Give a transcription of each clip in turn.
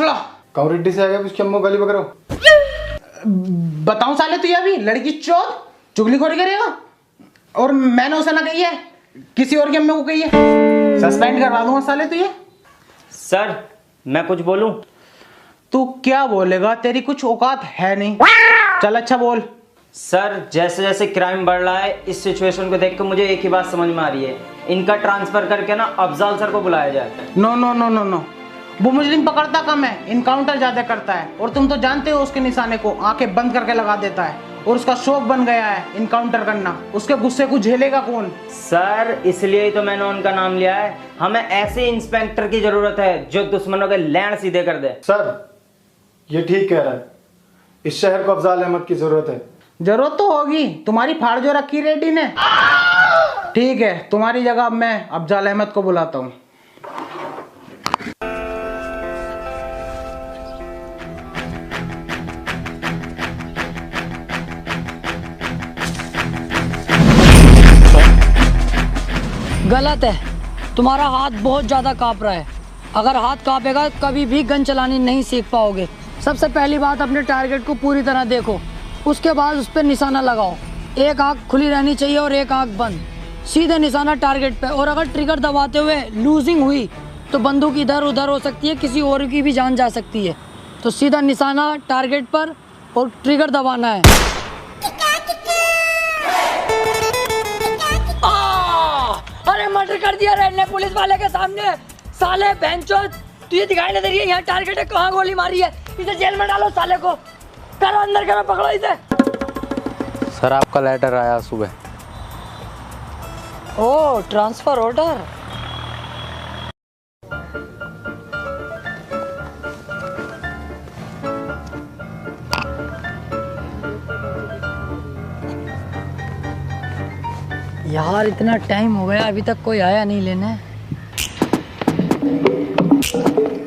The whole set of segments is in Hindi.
भोसड़ा। कौरिड्डी से आ गया उसकी अम्मू गाली बकरो। बताऊं साले तुझे अभी लड़की चोद चुगलीखोरी करेगा और मैंने उसे ना कही है, किसी और की अम्मी को कही है। सस्पेंड करवा दूंगा साले तुझे। सर मैं कुछ बोलूं? तू क्या बोलेगा, तेरी कुछ औकात है नहीं। चल अच्छा बोल। सर जैसे जैसे क्राइम बढ़ रहा है, इस सिचुएशन को देख कर मुझे एक ही बात समझ में आ रही है, इनका ट्रांसफर करके ना अफजाल सर को बुलाया जाए। No no no no no, वो मुजरिम पकड़ता कम है, इनकाउंटर ज्यादा करता है। और तुम तो जानते हो उसके निशाने को आंखें बंद करके लगा देता है और उसका शौक बन गया है इनकाउंटर करना। उसके गुस्से को झेलेगा कौन? सर इसलिए ही तो मैंने उनका नाम लिया है। हमें ऐसे इंस्पेक्टर की जरूरत है जो दुश्मनों के लैंड सीधे कर दे। सर ये ठीक कह रहा है, इस शहर को अफजाल अहमद की जरूरत है। जरूरत तो होगी, तुम्हारी फाड़ जो रखी रेड्डी ने। ठीक है, तुम्हारी जगह अब मैं अफजाल अहमद को बुलाता हूँ। गलत है, तुम्हारा हाथ बहुत ज़्यादा काँप रहा है। अगर हाथ काँपेगा कभी भी गन चलानी नहीं सीख पाओगे। सबसे पहली बात, अपने टारगेट को पूरी तरह देखो, उसके बाद उस पर निशाना लगाओ। एक आँख खुली रहनी चाहिए और एक आँख बंद, सीधे निशाना टारगेट पे। और अगर ट्रिगर दबाते हुए लूजिंग हुई तो बंदूक इधर उधर हो सकती है, किसी और की भी जान जा सकती है। तो सीधा निशाना टारगेट पर और ट्रिगर दबाना है। अरे मर्डर कर दिया रेड ने पुलिस वाले के सामने। साले बेंचोद, तुझे दिखाई नहीं दे रही है यहाँ टारगेट है, कहाँ गोली मारी है? इसे जेल में डालो साले को, करो अंदर करो, पकड़ो इसे। सर आपका लेटर आया सुबह। ओ ट्रांसफर ऑर्डर। यार इतना टाइम हो गया, अभी तक कोई आया नहीं लेने।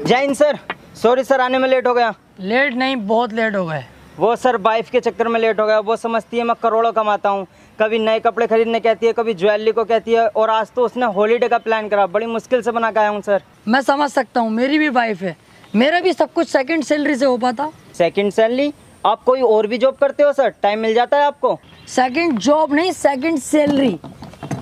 जय हिंद सर, सॉरी सर आने में लेट हो गया। लेट नहीं, बहुत लेट हो गए। वो सर वाइफ के चक्कर में लेट हो गया। वो समझती है मैं करोड़ों कमाता हूँ, कभी नए कपड़े खरीदने कहती है, कभी ज्वेलरी को कहती है, और आज तो उसने हॉलीडे का प्लान करा। बड़ी मुश्किल से बना के आया हूँ सर। मैं समझ सकता हूँ, मेरी भी वाइफ है, मेरा भी सब कुछ सेकंड सैलरी से हो पाता। Second salary? आप कोई और भी जॉब करते हो सर? टाइम मिल जाता है आपको? सेकंड जॉब नहीं, सेकंड सैलरी।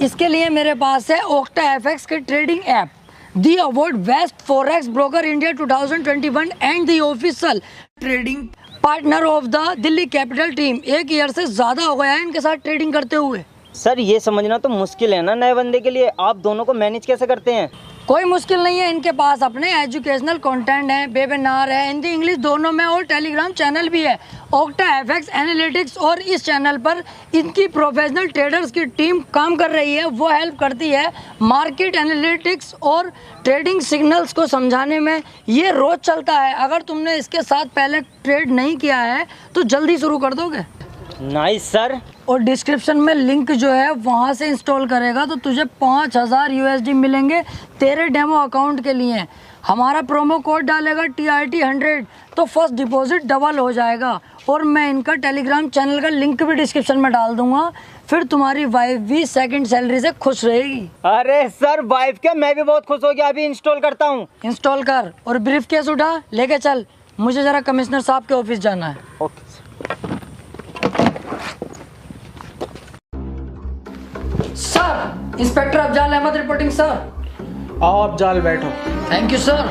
इसके लिए मेरे पास है ओक्टा एफएक्स के trading app, the award best forex broker India 2021 and the official trading partner of the Delhi capital team. 1 year से ज्यादा हो गया है इनके साथ ट्रेडिंग करते हुए। सर ये समझना तो मुश्किल है ना नए बंदे के लिए, आप दोनों को मैनेज कैसे करते हैं? कोई मुश्किल नहीं है, इनके पास अपने एजुकेशनल कंटेंट है, वेबिनार है, हिंदी इंग्लिश दोनों में, और टेलीग्राम चैनल भी है ओक्टा एफएक्स एनालिटिक्स। और इस चैनल पर इनकी प्रोफेशनल ट्रेडर्स की टीम काम कर रही है। वो हेल्प करती है मार्केट एनालिटिक्स और ट्रेडिंग सिग्नल्स को समझाने में। ये रोज चलता है। अगर तुमने इसके साथ पहले ट्रेड नहीं किया है तो जल्दी शुरू कर दोगे। Nice sir. और डिस्क्रिप्शन में लिंक जो है वहाँ से इंस्टॉल करेगा तो तुझे 5000 USD मिलेंगे तेरे डेमो अकाउंट के लिए। हमारा प्रोमो कोड डालेगा TRT100 तो फर्स्ट डिपॉजिट डबल हो जाएगा। और मैं इनका टेलीग्राम चैनल का लिंक भी डिस्क्रिप्शन में डाल दूंगा, फिर तुम्हारी वाइफ भी सेकंड सैलरी से खुश रहेगी। अरे सर वाइफ क्या, मैं भी बहुत खुश हो गया, अभी इंस्टॉल करता हूँ। इंस्टॉल कर और ब्रीफ केस उठा लेके चल, मुझे जरा कमिश्नर साहब के ऑफिस जाना है। Okay. Sir, inspector Afzal Ahmad reporting sir. आओ अफजाल बैठो। Thank you sir.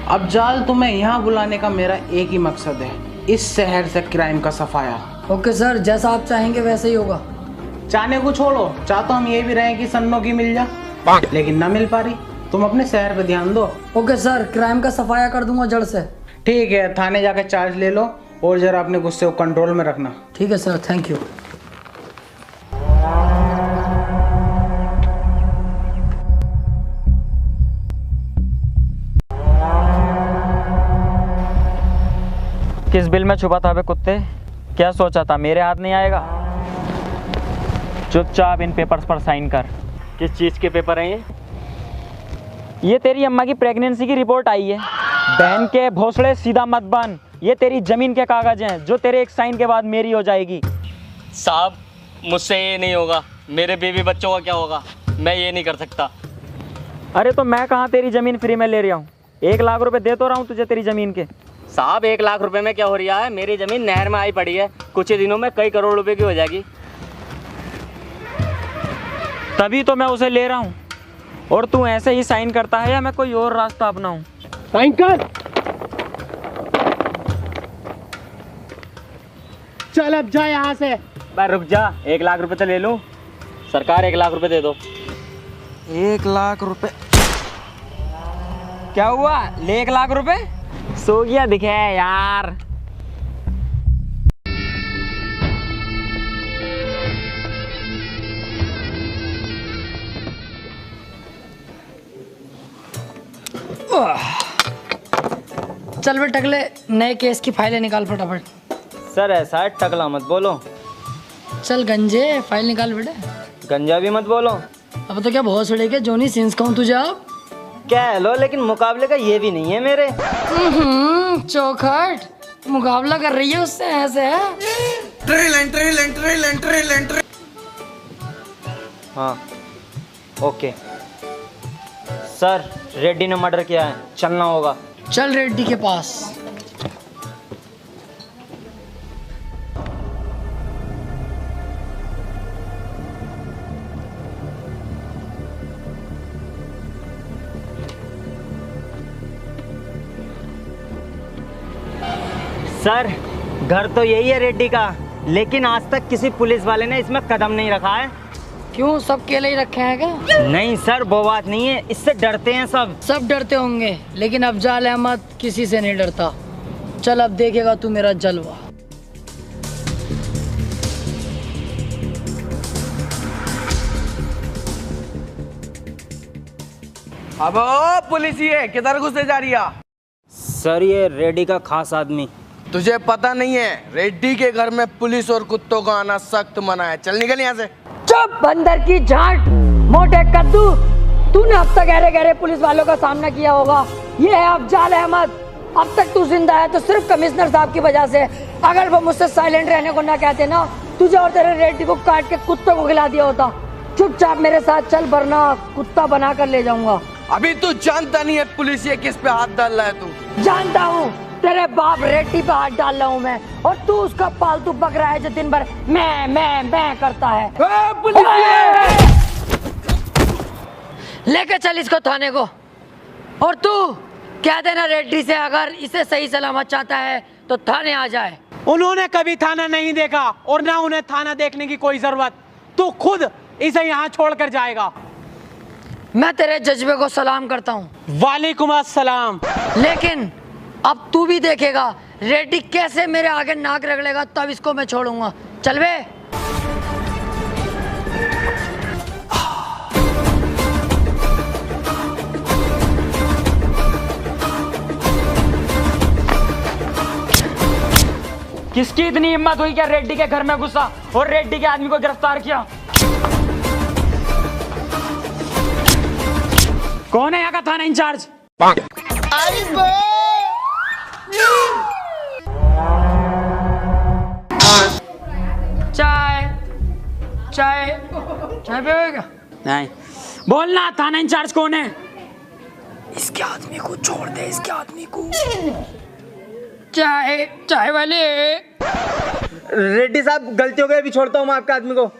अफजाल, तुम्हें यहाँ बुलाने का मेरा एक ही मकसद है, इस शहर से क्राइम का सफाया। ओके सर, जैसा आप चाहेंगे वैसे ही होगा। चाहने को छोड़ो, चाहता हम ये भी रहे कि सन्नो की मिल जा, लेकिन ना मिल पा रही। तुम अपने शहर पे ध्यान दो। ओके सर, क्राइम का सफाया कर दूंगा जड़ से। ठीक है, थाने जाके चार्ज ले लो और जरा अपने गुस्से को कंट्रोल में रखना। ठीक है सर, थैंक यू। किस बिल में छुपा था बे कुत्ते? क्या सोचा था मेरे हाथ नहीं आएगा? चुपचाप इन पेपर्स पर साइन कर। किस चीज़ के पेपर हैं ये तेरी अम्मा की प्रेगनेंसी की रिपोर्ट आई है। बहन के भोसड़े सीधा मत बन। ये तेरी जमीन के कागज हैं जो तेरे एक साइन के बाद मेरी हो जाएगी। साहब मुझसे ये नहीं होगा, मेरे बीवी बच्चों का क्या होगा? मैं ये नहीं कर सकता। अरे तो मैं कहाँ तेरी ज़मीन फ्री में ले रहा हूँ? 1 लाख रुपए दे तो रहा हूँ तुझे तेरी जमीन के। साहब 1 लाख रुपए में क्या हो रहा है, मेरी जमीन नहर में आई पड़ी है, कुछ ही दिनों में कई करोड़ रुपए की हो जाएगी। तभी तो मैं उसे ले रहा हूँ। और तू ऐसे ही साइन करता है या मैं कोई और रास्ता अपनाऊं? साइन कर। चल अब जा यहाँ से। भाई रुक जा, 1 लाख रुपए तो ले लूँ। सरकार 1 लाख रुपए दे दो। 1 लाख रुपए? क्या हुआ, ले 1 लाख रुपए? सो गया दिखे यार। चल बे टकले, नए केस की फाइलें निकाल फटाफट। सर ऐसा है, टकला मत बोलो। चल गंजे, फाइल निकाल बेटे। गंजा भी मत बोलो। अब तो क्या बहुत सड़े के जोनी सिंस कहूँ तुझे अब। कह लो, लेकिन मुकाबले का ये भी नहीं है मेरे। चौखट मुकाबला कर रही है उससे, ऐसे है। हाँ ओके सर, रेड्डी ने मर्डर किया है, चलना होगा। चल रेड्डी के पास। सर घर तो यही है रेड्डी का, लेकिन आज तक किसी पुलिस वाले ने इसमें कदम नहीं रखा है। क्यों, सब केले ही रखे हैं क्या? नहीं सर, वो बात नहीं है, इससे डरते हैं सब। सब डरते होंगे, लेकिन अफजाल अहमद किसी से नहीं डरता। चल अब देखेगा तू मेरा जलवा। अब ओ पुलिस ये किधर घुसे जा रही है? सर ये रेड्डी का खास आदमी। तुझे पता नहीं है, रेड्डी के घर में पुलिस और कुत्तों का आना सख्त मना है। चल निकल यहाँ से। चुप बंदर की झांट, मोटे कद्दू। तूने अब तक गहरे गहरे पुलिस वालों का सामना किया होगा। ये है अफजाल अहमद। अब तक तू जिंदा है तो सिर्फ कमिश्नर साहब की वजह से। अगर वो मुझसे साइलेंट रहने को ना कहते ना, तुझे और तेरे रेड्डी को काट के कुत्तों को खिला दिया होता। चुपचाप मेरे साथ चल, वरना कुत्ता बना कर ले जाऊंगा। अभी तू जानता नहीं है पुलिस ये किस पे हाथ डाल रहा है। तू जानता हूँ, तेरे बाप रेड्डी पे हाथ डाल रहा हूँ मैं, और तू उसका पालतू बकरा है जो दिन भर मैं करता है। लेके चल इसको थाने को। और तू कह देना रेड्डी से, अगर इसे सही सलामत चाहता है तो थाने आ जाए। उन्होंने कभी थाना नहीं देखा और ना उन्हें थाना देखने की कोई जरूरत। तू खुद इसे यहाँ छोड़कर जाएगा। मैं तेरे जज्बे को सलाम करता हूँ। वालेकुम अस्सलाम। लेकिन अब तू भी देखेगा रेड्डी कैसे मेरे आगे नाक रगड़ेगा, तब इसको मैं छोड़ूंगा। चल बे। किसकी इतनी हिम्मत हुई क्या रेड्डी के घर में घुसा और रेड्डी के आदमी को गिरफ्तार किया? कौन है यहाँ का थाना इंचार्ज? चाय चाय चाय पिएगा? नहीं। बोलना, थाना इंचार्ज कौन है? इसके आदमी को छोड़ दे, इसके आदमी को। चाय चाय वाले। रेड्डी साहब गलती हो गई, अभी छोड़ता हूँ मैं आपके आदमी को।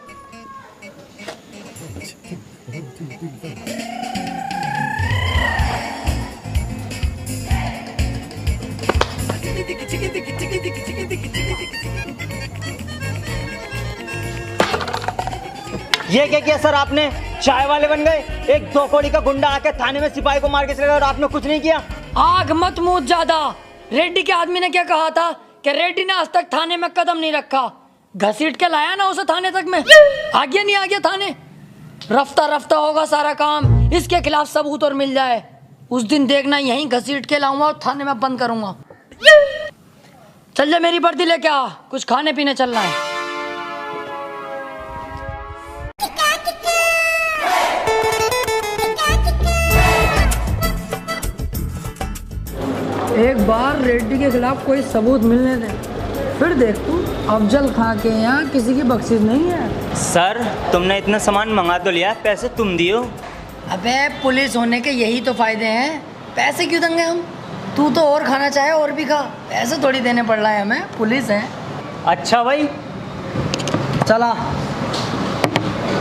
ये क्या किया सर आपने? चाय वाले बन गए। एक 2 कौड़ी का गुंडा आके थाने में सिपाही को मार के चला गया और आपने कुछ नहीं किया। आग मत मूत ज्यादा। रेड्डी के आदमी ने क्या कहा था कि रेड्डी ने आज तक थाने में कदम नहीं रखा। घसीट के लाया ना उसे थाने तक में, आ गया नहीं आ गया थाने। रफ्ता रफ्ता होगा सारा काम, इसके खिलाफ सबूत और मिल जाए, उस दिन देखना यहीं घसीट के लाऊंगा और थाने में बंद करूंगा। चल जा मेरी वर्दी लेके आ, कुछ खाने पीने चलना है। एक बार रेड्डी के खिलाफ कोई सबूत मिलने दे, फिर देख तू अफजल खां के यहाँ किसी की बख्शिश नहीं है। सर तुमने इतना सामान मंगा तो लिया, पैसे तुम दियो। अबे पुलिस होने के यही तो फायदे हैं, पैसे क्यों देंगे हम? तू तो और खाना चाहे और भी खा, पैसे थोड़ी देने पड़ रहा है हमें, पुलिस है। अच्छा भाई, चला।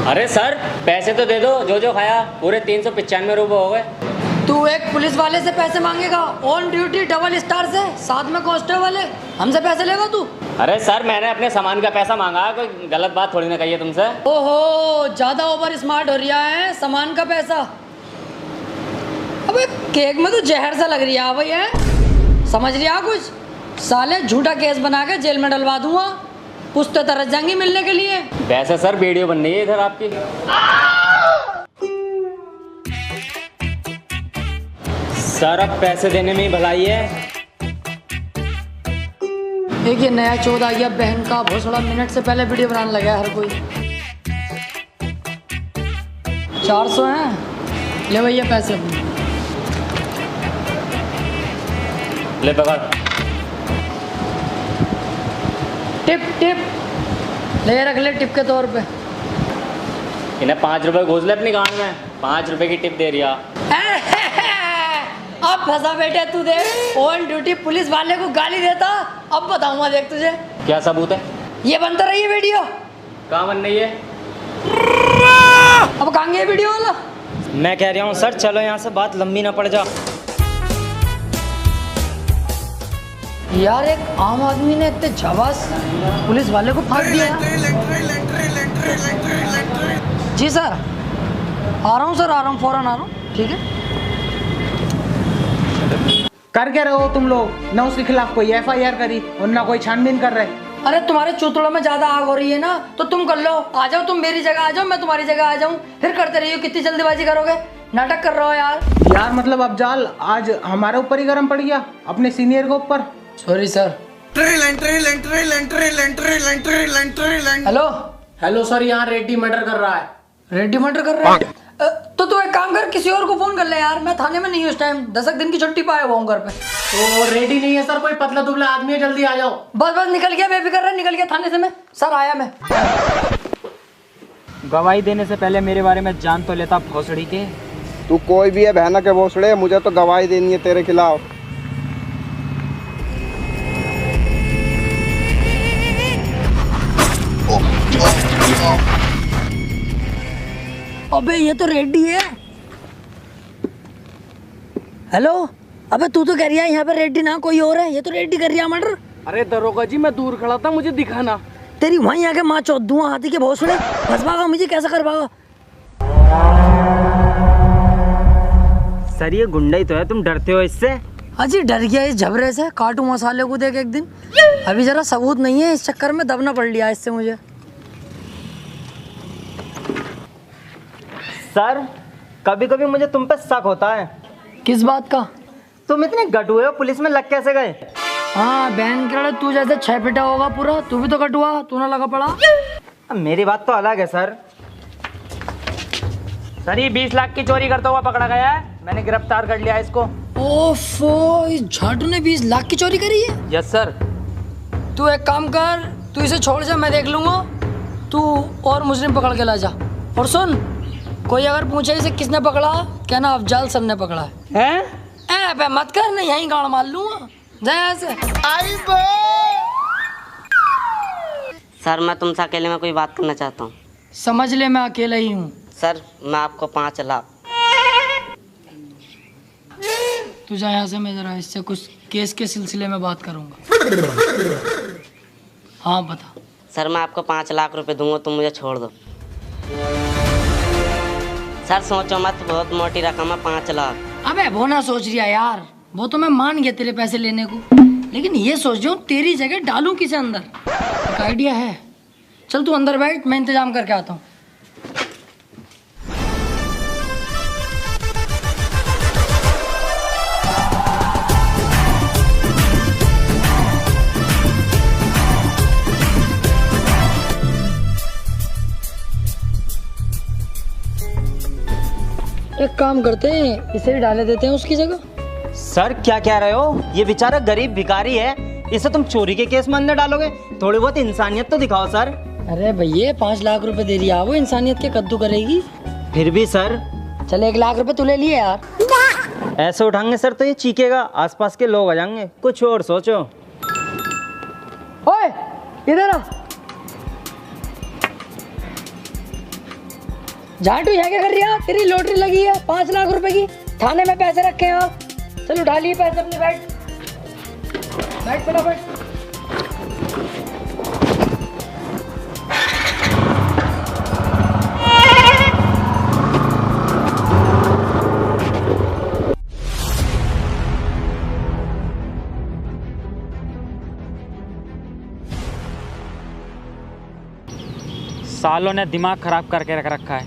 अरे सर पैसे तो दे दो, जो जो खाया पूरे 395 रुपये हो गए। तू एक पुलिस वाले से पैसे मांगेगा, ऑन ड्यूटी डबल स्टार से, साथ में कांस्टेबल है, हमसे पैसे लेगा तू? अरे सर मैंने अपने सामान का पैसा मांगा, कोई गलत बात थोड़ी ना कही है तुमसे। ओहो, ज्यादा ओवर स्मार्ट हो रहा है, सामान का पैसा। अबे केक में तो जहर सा लग रही है भाई, है समझ रिया कुछ? साले झूठा केस बना के जेल में डलवा दूंगा, पुश्ते तरस जाएंगी मिलने के लिए। वैसे सर वीडियो बन रही है इधर आपकी। सर अब पैसे देने में ही भलाई है। एक ये नया चौध आ गया बहन का भोसड़ा, मिनट से पहले वीडियो बनाने लगा है हर कोई। 400 हैं, ले भैया पैसे अपने। ले पकड़। टिप टिप ले रख ले टिप के तौर पे। इन्हें 5 रुपए घोष ले अपनी गांड में, 5 रुपए की टिप दे रही है। अब फंसा बेटे तू, देख ऑन ड्यूटी पुलिस वाले को गाली देता, अब बताऊंगा देख तुझे। क्या सबूत है? ये बनता रही है वीडियो। कहाँ बन रही है? अब कहाँ गया वीडियो वाला? मैं कह रहा हूँ सर चलो यहाँ से, बात लंबी ना पड़ जा। यार एक आम आदमी ने इतने झवास पुलिस वाले को फाड़ दिया। जी सर आ रहा हूँ सर, आ रहा हूँ, फौरन आ रहा हूँ। ठीक है। कर क्या रहे हो तुम लोग? ना उसके खिलाफ कोई FIR करी और ना कोई छानबीन कर रहे। अरे तुम्हारे चूतड़ों में ज्यादा आग हो रही है ना, तो तुम कर लो। आ जाओ, तुम मेरी जगह आ जाओ, मैं तुम्हारी जगह आ जाऊं, फिर करते रहिए। कितनी जल्दीबाजी करोगे, नाटक कर रहे हो यार। यार मतलब अफजाल आज हमारे ऊपर ही गर्म पड़ गया, अपने सीनियर के ऊपर। Sorry sir. Hello hello sir, यहाँ रेड्डी मर्डर कर रहा है। रेड्डी मर्डर कर रहा है? तो तू एक काम कर, किसी और को फोन कर ले यार, मैं थाने में नहीं हूँ उस टाइम, 10 दिन की छुट्टी पाया हुआ हूँ घर पे। तो रेडी नहीं है सर, कोई पतला दुबला आदमी है, जल्दी आ जाओ। बस बस निकल गया, बेफिक्र रह, निकल गया थाने से मैं। सर आया मैं। गवाही देने से पहले मेरे बारे में जान तो लेता भोसड़ी के। तू कोई भी है बहना के भोसड़े, मुझे तो गवाही देनी है तेरे खिलाफ। अबे ये तो रेड्डी है। हेलो, अबे तू तो कह रही है यहाँ पे रेड्डी ना कोई और है, ये तो रेड्डी कर रही है मर्डर। अरे दरोगा जी मैं दूर खड़ा था, मुझे दिखाना। तेरी वहीं आके माँ चौथ दूंगा, हाथी के भोसड़े फंसवागा मुझे, कैसा कर पागा? सर ये गुंडा ही तो है, तुम डरते हो इससे? अजी डर गया इस झबरे से, काटू मसाले को देख एक दिन। अभी जरा सबूत नहीं है, इस चक्कर में दबना पड़ लिया इससे मुझे। सर कभी कभी मुझे तुम पे शक होता है। किस बात का? तुम इतने गटुए हो, पुलिस में लग कैसे गए? हाँ बहन के तू जैसे 6 फीटा होगा पूरा, तू भी तो कटुआ, तू ना लगा पड़ा। मेरी बात तो अलग है सर। सर ये 20 लाख की चोरी करता हुआ पकड़ा गया है, मैंने गिरफ्तार कर लिया इसको। ओफो, इस झाटू ने 20 लाख की चोरी करी है? Yes sir. तू एक काम कर, तू इसे छोड़ जा, मैं देख लूंगा। तू और मुजरिम पकड़ के ला जा। और सुन, कोई अगर पूछे इसे किसने पकड़ा, कहना अफजाल सर ने पकड़ा है। हैं? बे मत कर, नहीं यहीं गाड़ मार लूंगा। जैसे सर मैं तुमसे अकेले में कोई बात करना चाहता हूँ। समझ ले मैं अकेला ही हूँ। सर मैं आपको 5 लाख। तू जा यहाँ से, मैं जरा इससे कुछ केस के सिलसिले में बात करूँगा। हाँ बता। सर मैं आपको 5 लाख रुपए दूंगा, तुम मुझे छोड़ दो। सर सोचो मत, बहुत मोटी रकम है 5 लाख। अबे वो ना सोच रिया यार, वो तो मैं मान गया तेरे पैसे लेने को, लेकिन ये सोच जो तेरी जगह डालूं किसे अंदर। एक आइडिया है, चल तू अंदर बैठ, मैं इंतजाम करके आता हूँ। एक काम करते हैं, इसे भी डाले देते हैं उसकी जगह। सर क्या कह रहे हो? ये बेचारा गरीब भिखारी है, इसे तुम चोरी के केस में अंदर डालोगे? थोड़ी बहुत इंसानियत तो दिखाओ सर। अरे भैया 5 लाख रुपए दे रही है, वो इंसानियत के कद्दू करेगी? फिर भी सर। चल 1 लाख रुपए तू ले लिए यार। ऐसे उठाएंगे सर तो ये चीखेगा, आसपास के लोग आ जाएंगे। कुछ और सोचो। ओए इधर आ। झाटू यहाँ क्या कर रही है? तेरी लॉटरी लगी है 5 लाख रुपए की, थाने में पैसे रखे हैं। चल उठा लिए पैसे अपने, बैठ फटाफट। सालों ने दिमाग खराब करके रख रखा है।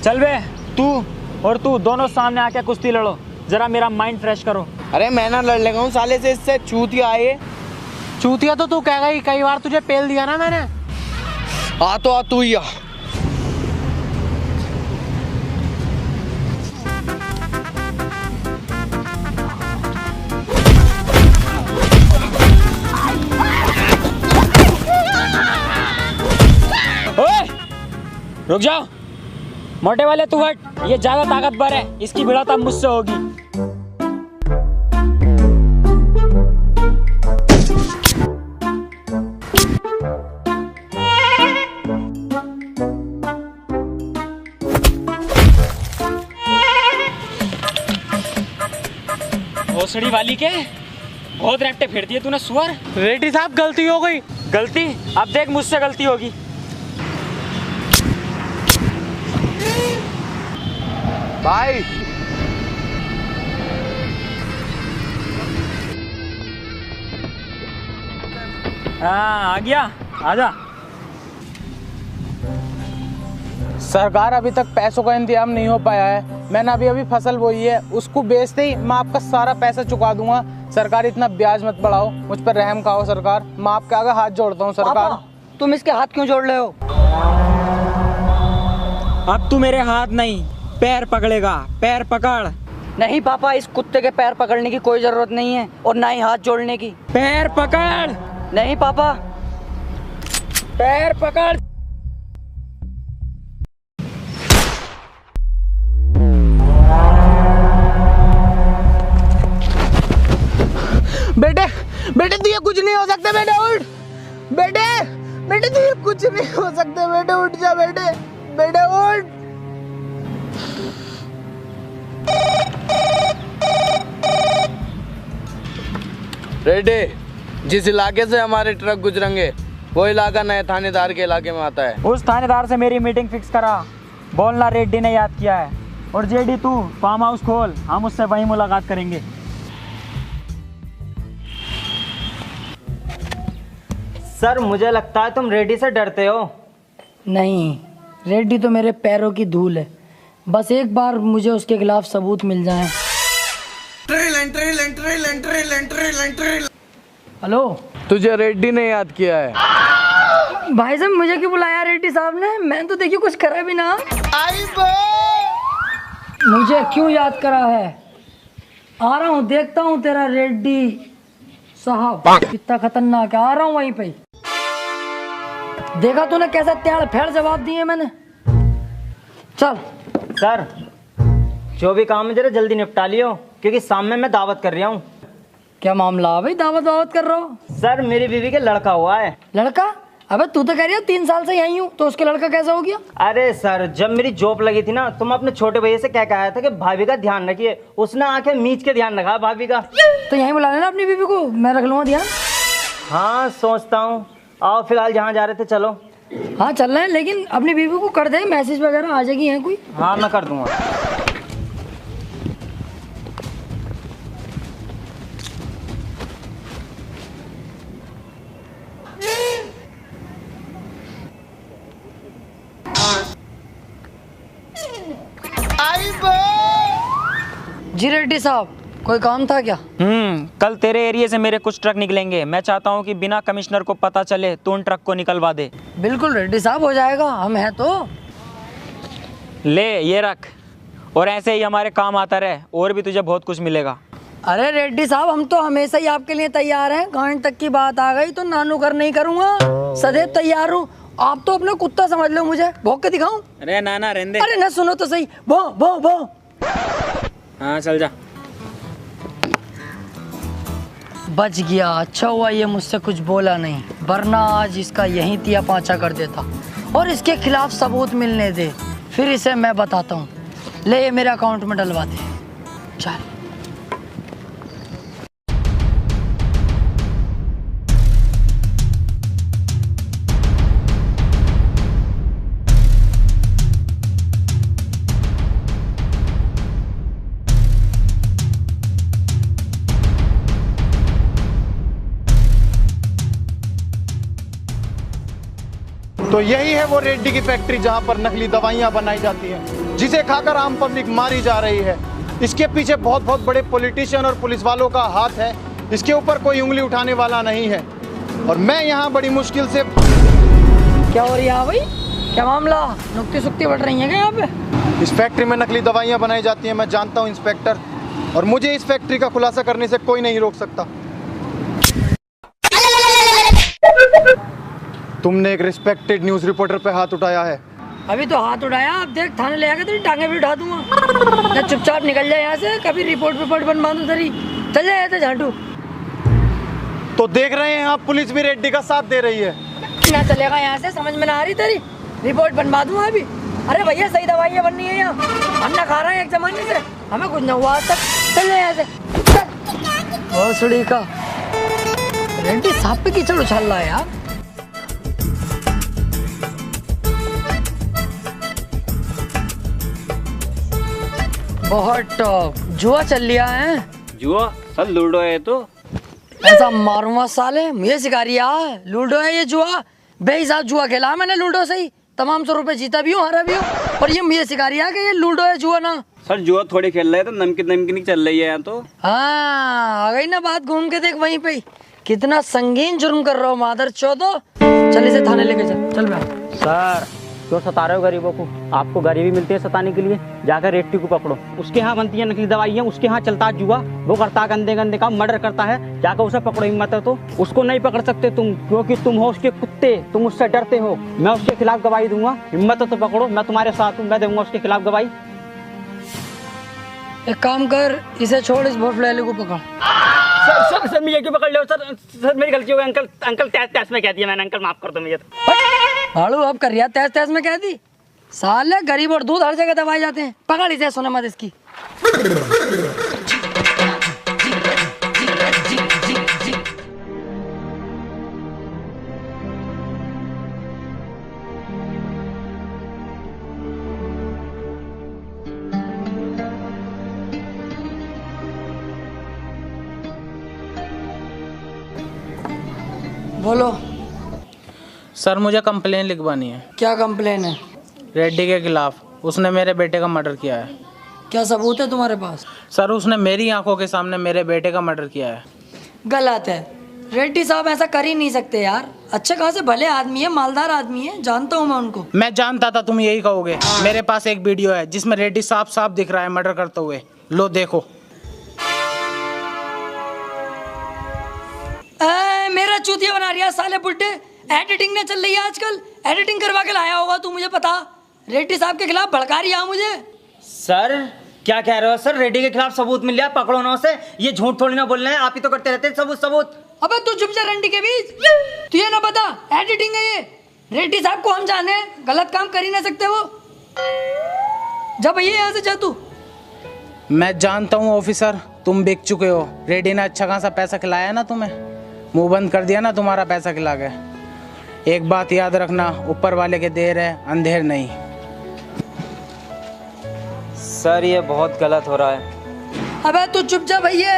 चल बे, तू और तू दोनों सामने आके कुश्ती लड़ो, जरा मेरा माइंड फ्रेश करो। अरे मैं ना लड़ लेगा हूँ साले से, इससे चूतिया आए। चूतिया तो तू कहेगा ही, कई बार तुझे पेल दिया ना मैंने। आ तो आ तू ही आ। ओए, रुक जाओ। मोटे वाले तू हट, ये ज्यादा ताकतवर है, इसकी भिड़ंत अब मुझसे होगी। भोसड़ी वाली के बहुत रैप्टे फेर दिए तूने सुअर। रेड्डी साहब गलती हो गई। गलती? अब देख मुझसे गलती होगी। भाई हाँ आ गया, आजा। सरकार अभी तक पैसों का इंतजाम नहीं हो पाया है। मैंने अभी फसल बोई है, उसको बेचते ही मैं आपका सारा पैसा चुका दूंगा। सरकार इतना ब्याज मत बढ़ाओ, मुझ पर रहम खाओ सरकार। मैं आपके आगे हाथ जोड़ता हूँ सरकार। पापा, तुम इसके हाथ क्यों जोड़ रहे हो? अब तू मेरे हाथ नहीं पैर पकड़ेगा, पैर पकड़। नहीं पापा, इस कुत्ते के पैर पकड़ने की कोई जरूरत नहीं है और ना ही हाथ जोड़ने की। पैर पकड़। नहीं पापा, पैर पकड़। बेटे बेटे तू ये कुछ नहीं हो सकते। बेटे उठ, बेटे बेटे तू ये कुछ नहीं हो सकते। बेटे उठ जा, बेटे बेटे उठ। रेड्डी, जिस इलाके से हमारे ट्रक गुजरेंगे वो इलाका नए थानेदार के इलाके में आता है। उस थानेदार से मेरी मीटिंग फिक्स करा, बोलना रेड्डी ने याद किया है। और जेडी तू फार्म हाउस खोल, हम उससे वहीं मुलाकात करेंगे। सर मुझे लगता है तुम रेड्डी से डरते हो। नहीं, रेड्डी तो मेरे पैरों की धूल है। बस एक बार मुझे उसके खिलाफ सबूत मिल जाए। हेलो, तुझे रेड्डी ने याद किया है। भाई साहब मुझे क्यों बुलाया रेड्डी साहब ने? मैंने तो देखिए कुछ करा भी ना। मुझे क्यों याद करा है? आ रहा हूँ, देखता हूँ तेरा रेड्डी साहब कितना खतरनाक है। आ रहा हूँ वहीं पे। देखा तूने कैसा त्याड़ फेड़ जवाब दिए मैंने। चल। सर जो भी काम है जरा जल्दी निपटा लियो, क्योंकि सामने मैं दावत कर रहा हूँ। क्या मामला भाई, दावत कर रहा हो? सर मेरी बीवी के लड़का हुआ है। लड़का? अबे तू तो कह रही है 3 साल से यहीं हूँ, तो उसके लड़का कैसा हो गया? अरे सर जब मेरी जॉब लगी थी ना, तो मैं अपने छोटे भैया से क्या कहा था कि भाभी का ध्यान रखिए। उसने आके मीच के ध्यान रखा भाभी का। तो यहीं बुला लेना अपनी बीवी को, मैं रख लूंगा ध्यान। हाँ सोचता हूँ। आओ फिलहाल जहाँ जा रहे थे चलो। हाँ चल रहे हैं, लेकिन अपनी बीवी को कर दे, मैसेज वगैरह आ जाएगी। है कोई? हाँ मैं कर दूंगा। जी रेड्डी साहब, कोई काम था क्या? कल तेरे एरिया से मेरे कुछ ट्रक निकलेंगे। मैं चाहता हूँ कि बिना कमिश्नर को पता चले तो उन ट्रक को निकलवा दे। बिल्कुल रेड्डी साहब, हो जाएगा, हम हैं तो। ले ये रख, और ऐसे ही हमारे काम आता रहे, और भी तुझे बहुत कुछ मिलेगा। अरे रेड्डी साहब, हम तो हमेशा ही आपके लिए तैयार हैं। गांड तक की बात आ गई तो नानू कर नहीं करूँगा, सदैव तैयार हूँ। आप तो अपना कुत्ता समझ लो मुझे। भौंक के दिखाऊं? अरे ना ना रहने दे। अरे ना, सुनो तो सही। भौ भौ भौ। हाँ चल जा। बच गया, अच्छा हुआ ये मुझसे कुछ बोला नहीं, वरना आज इसका यहीं तिया पाँचा कर देता और इसके खिलाफ सबूत मिलने दे, फिर इसे मैं बताता हूँ। ले ये मेरे अकाउंट में डलवा दे, चल। तो यही है वो रेड्डी की फैक्ट्री जहां पर नकली दवाइयां बनाई जाती हैं, जिसे खाकर आम पब्लिक मारी जा रही है। इसके पीछे बहुत बहुत बड़े पॉलिटिशियन और पुलिस वालों का हाथ है। इसके ऊपर कोई उंगली उठाने वाला नहीं है। और मैं यहाँ बड़ी मुश्किल से। क्या हो रही है भाई, क्या मामला? नुक्ती सुक्ती बढ़ रही है क्या यहाँ पे? इस फैक्ट्री में नकली दवाइयाँ बनाई जाती हैं, मैं जानता हूँ इंस्पेक्टर, और मुझे इस फैक्ट्री का खुलासा करने से कोई नहीं रोक सकता। तुमने एक रिस्पेक्टेड न्यूज़ रिपोर्टर पे हाथ उठाया है। अभी तो हाथ उठाया, अब देख थाने ले आके तेरी टांगे भी उठा दूंगा। ना चुपचाप निकल जाए यहाँ से, कभी रिपोर्ट बनवा दूं तेरी। चल जाए तो झाटू। तो देख रहे हैं आप, पुलिस भी रेड्डी का साथ दे रही है। ना चलेगा यहाँ से, समझ में ना आ रही तेरी। रिपोर्ट बनवा दूंगा अभी। अरे भैया सही दवाइयाँ बननी है यहाँ, हम ना खा रहे हैं एक जमाने से, हमें कुछ ना हुआ आज तक। चल जाए यहाँ से। भोसड़ी का रेड्डी साहब पे कीचड़ उछाल रहा है यार। बहुत टॉप जुआ चल लिया है। जुआ सर लूडो है तो ऐसा मारूंगा साले, मुझे सिखा रही है लूडो है ये जुआ। बेहिसाब जुआ खेला मैंने लूडो से ही, तमाम 100 रुपए जीता भी हूँ, हारा भी हूँ, और ये मुझे सिखा रही है कि ये लूडो है जुआ ना। सर जुआ थोड़ी खेल रहे हैं तो नमकीन चल रही है यहाँ तो। हाँ आ गई ना बात, घूम के देख वहीं पे। कितना संगीन जुर्म कर रहा हो मादर चौदो। चल इसे थाने लेके चल भाई। सर क्यों सता रहे हो गरीबों को? आपको गरीबी मिलती है सताने के लिए। जाकर रेड्डी को पकड़ो, उसके यहाँ बनती है नकली दवाइयाँ, उसके यहाँ चलता है जुआ, वो करता है गंदे गंदे काम, मर्डर करता है। जाकर उसे पकड़ो, हिम्मत है तो। उसको नहीं पकड़ सकते तुम, क्योंकि तुम हो उसके कुत्ते, तुम उससे डरते हो। मैं उसके खिलाफ गवाही दूंगा, हिम्मत है तो पकड़ो, मैं तुम्हारे साथ हूँ, मैं दूंगा उसके खिलाफ गवाही। एक काम कर, इसे छोड़, इस भोसड़े को पकड़। सर मैं ये क्यों पकड़ लो? सर मेरी गलती हो गई। अंकल तैस में कह दिया मैंने, अंकल माफ कर दो मुझे। भाड़ू अब कर रिया तैस में कह दी। साले गरीब और दूध हर जगह दबाए जाते हैं। पकड़ इसे, सुने मत इसकी। बोलो सर, मुझे कंप्लेन लिखवानी है। क्या कंप्लेन है? रेड्डी के खिलाफ, उसने मेरे बेटे का मर्डर किया है। क्या सबूत है तुम्हारे पास? सर, उसने मेरी आंखों के सामने मेरे बेटे का मर्डर किया है। गलत है, रेड्डी साहब ऐसा कर ही नहीं सकते यार। अच्छे खासे भले आदमी है, मालदार आदमी है, जानता हूँ मैं उनको। मैं जानता था तुम यही कहोगे। मेरे पास एक वीडियो है जिसमें रेड्डी साफ दिख रहा है मर्डर करते हुए। लो देखो। मेरा चूतिया बना रही है साले बुड्ढे। एडिटिंग ने चल रही है आजकल, एडिटिंग करवा के लाया होगा तू, मुझे पता। रेड्डी साहब के खिलाफ भड़का रही है मुझे। सर क्या कह रहे हो सर? रेड्डी के खिलाफ सबूत मिल गया, पकड़ो ना उसे। ये झूठ थोड़ी ना बोल रहे हैं, आप ही तो करते रहते हैं सबूत। अबे तू चुप जा रंडी के बीच। तू ये ना बता, एडिटिंग है ये। रेड्डी साहब को हम जाने, गलत काम कर ही ना सकते वो। जा भैया यहाँ से जा तू। मैं जानता हूँ ऑफिसर, तुम बिक चुके हो। रेड्डी ने अच्छा खासा पैसा खिलाया ना तुम्हें, मुंह बंद कर दिया ना तुम्हारा पैसा खिला के। एक बात याद रखना, ऊपर वाले के देर है, अंधेर नहीं। सर ये बहुत गलत हो रहा है। अबे तू चुप जा भैया,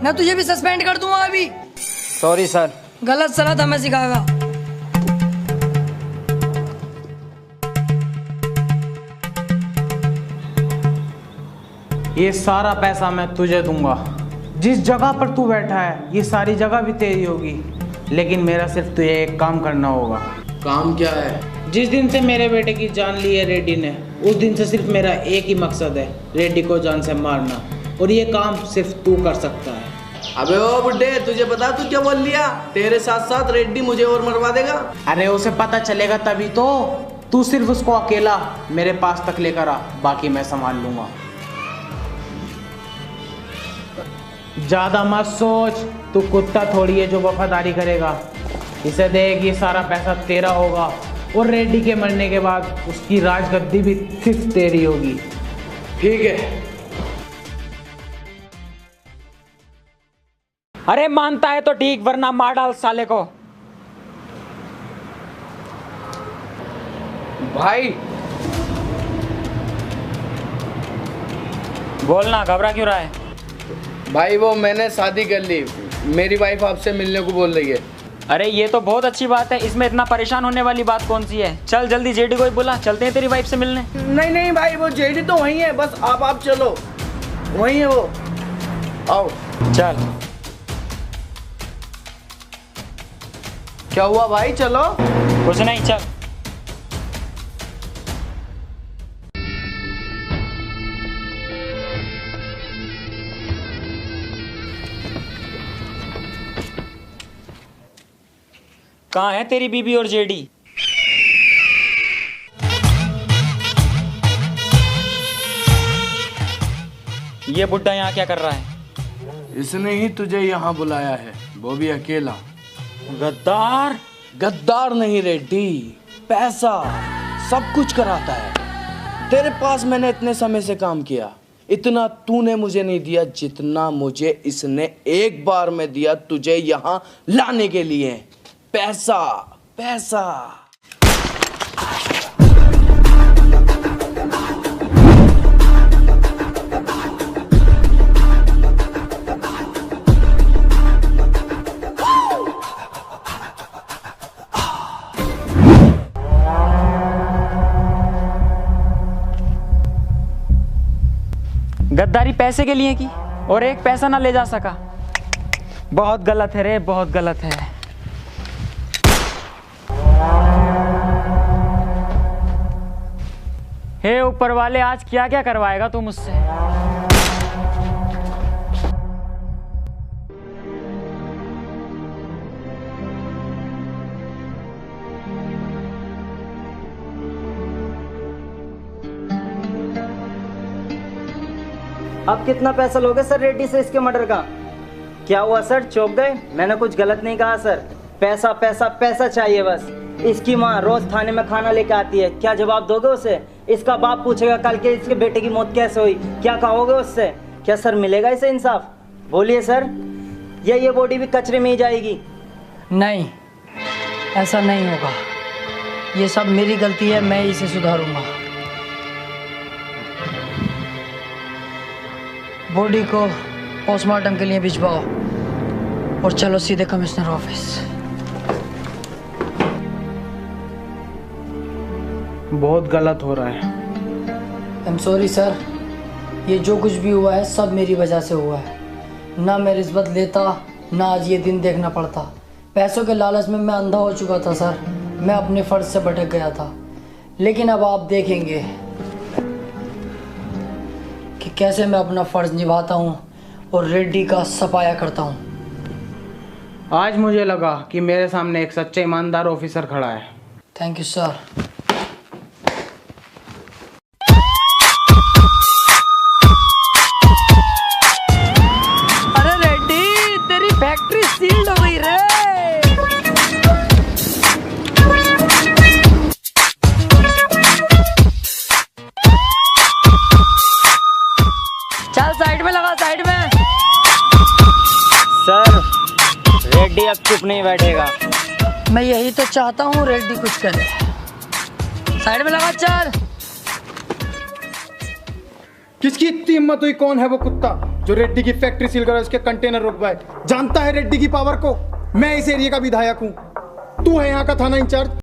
मैं तुझे भी सस्पेंड कर दूंगा अभी। Sorry sir. गलत सलाह हमें सिखाएगा। ये सारा पैसा मैं तुझे दूंगा। जिस जगह पर तू बैठा है ये सारी जगह भी तेरी होगी, लेकिन मेरा सिर्फ तुझे एक काम करना होगा। काम क्या है? जिस दिन से मेरे बेटे की जान ली है रेड्डी ने, उस दिन से सिर्फ मेरा एक ही मकसद है, रेड्डी को जान से मारना। और ये काम सिर्फ तू कर सकता है। अबे ओ बुड्ढे, तुझे पता तू क्या बोल लिया? तेरे साथ साथ रेड्डी मुझे और मरवा देगा। अरे उसे पता चलेगा तभी तो। तू सिर्फ उसको अकेला मेरे पास तक लेकर आ, बाकी मैं संभाल लूंगा। ज्यादा मत सोच, तू कुत्ता थोड़ी है जो वफादारी करेगा। इसे देख, ये सारा पैसा तेरा होगा और रेड्डी के मरने के बाद उसकी राजगद्दी भी सिर्फ तेरी होगी। ठीक है। अरे मानता है तो ठीक, वरना मार डाल साले को। भाई बोलना, घबरा क्यों रहा है? भाई वो मैंने शादी कर ली, मेरी वाइफ आपसे मिलने को बोल रही है। अरे ये तो बहुत अच्छी बात है, इसमें इतना परेशान होने वाली बात कौन सी है? चल जल्दी जेडी को ही बुला, चलते हैं तेरी वाइफ से मिलने। नहीं नहीं भाई, वो जेडी तो वहीं है, बस आप चलो, वहीं है वो, आओ। चल। क्या हुआ भाई, चलो। कुछ नहीं, चल। कहाँ है तेरी बीबी और जेडी? ये बुड्ढा यहाँ क्या कर रहा है? इसने ही तुझे यहाँ बुलाया है, वो भी अकेला। गद्दार। गद्दार नहीं रेड्डी, पैसा सब कुछ कराता है। तेरे पास मैंने इतने समय से काम किया, इतना तूने मुझे नहीं दिया जितना मुझे इसने एक बार में दिया तुझे यहाँ लाने के लिए। पैसा पैसा। गद्दारी पैसे के लिए की और एक पैसा ना ले जा सका। बहुत गलत है रे, बहुत गलत है। हे ऊपर वाले, आज क्या क्या करवाएगा तू मुझसे? अब कितना पैसा लोगे सर रेड्डी से इसके मर्डर का? क्या हुआ सर, चौंक गए? मैंने कुछ गलत नहीं कहा सर। पैसा पैसा पैसा चाहिए बस। इसकी माँ रोज थाने में खाना लेके आती है, क्या जवाब दोगे उसे? इसका बाप पूछेगा कल के इसके बेटे की मौत कैसे हुई, क्या कहोगे उससे? क्या सर मिलेगा इसे इंसाफ? बोलिए सर, ये बॉडी भी कचरे में ही जाएगी? नहीं, ऐसा नहीं होगा। ये सब मेरी गलती है, मैं इसे सुधारूंगा। बॉडी को पोस्टमार्टम के लिए भिजवाओ और चलो सीधे कमिश्नर ऑफिस। बहुत गलत हो रहा है। आई एम सॉरी सर, ये जो कुछ भी हुआ है सब मेरी वजह से हुआ है। ना मैं रिश्वत लेता, ना आज ये दिन देखना पड़ता। पैसों के लालच में मैं अंधा हो चुका था सर, मैं अपने फर्ज से भटक गया था। लेकिन अब आप देखेंगे कि कैसे मैं अपना फर्ज निभाता हूँ और रेड्डी का सफाया करता हूँ। आज मुझे लगा कि मेरे सामने एक सच्चे ईमानदार ऑफिसर खड़ा है। Thank you sir. अरे रेड्डी, तेरी फैक्ट्री सील्ड हो गई रे। चल साइड में लगा, साइड में। सर, रेड्डी अब चुप नहीं बैठेगा। मैं यही तो चाहता हूँ, रेड्डी कुछ करे। साइड में लगा, चल। किसकी इतनी हिम्मत हुई? कौन है वो कुत्ता जो रेड्डी की फैक्ट्री सील कर उसके कंटेनर रुकवाए? जानता है रेड्डी की पावर को? मैं इस एरिया का विधायक हूँ, तू है यहाँ का थाना इंचार्ज।